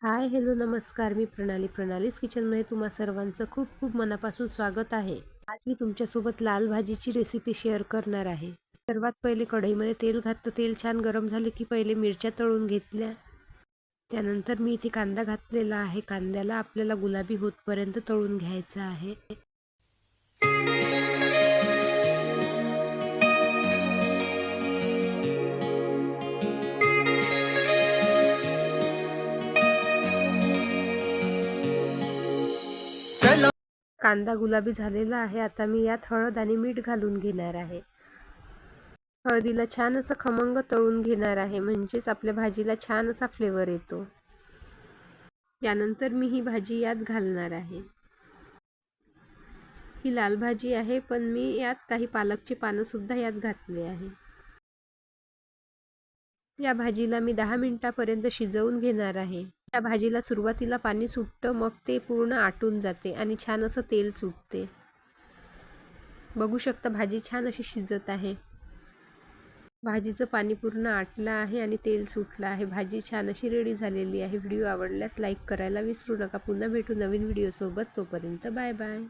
हाय, hello, नमस्कार. मी प्रणालीज किचनमध्ये तुम्हा सर्वांचं खूप खूप मनापासून स्वागत आहे. आज मी तुमच्यासोबत लाल भाजीची रेसिपी शेअर करणार आहे. सर्वात पहिले कढईमध्ये तेल घातलं. तेल छान गरम झाले की पहिले मिरच्या तळून घेतल्या. त्यानंतर मी इथे कांदा घातलेला आहे. कांद्याला आपल्याला गुलाबी होतपर्यंत तळून घ्यायचं आहे. कांदा गुलाबी झालेला आहे. आता मी यात हळद आणि मीठ घालून घेणार आहे. हळदीला छान असं खमंग तळून घेणार आहे, म्हणजेच आपल्या भाजीला छान असा फ्लेवर येतो. यानंतर मी ही भाजी यात घालणार आहे. ही लाल भाजी आहे, पण मी यात काही पालकची पानं सुद्धा यात घातले आहे. या भाजीला मी 10 मिनिटापर्यंत शिजवून घेणार आहे. या भाजीला सुरुवातीला पाणी सुटतं, मग ते पूर्ण आटून जाते आणि छान असं तेल सुटते. बघू शकता भाजी छान अशी शिजत आहे. भाजीचं पाणी पूर्ण आटलं आहे आणि तेल सुटलं आहे. भाजी छान अशी रेडी झालेली आहे. व्हिडिओ आवडल्यास लाईक करायला विसरू नका. पुन्हा भेटू नवीन व्हिडिओसोबत. तोपर्यंत बाय बाय.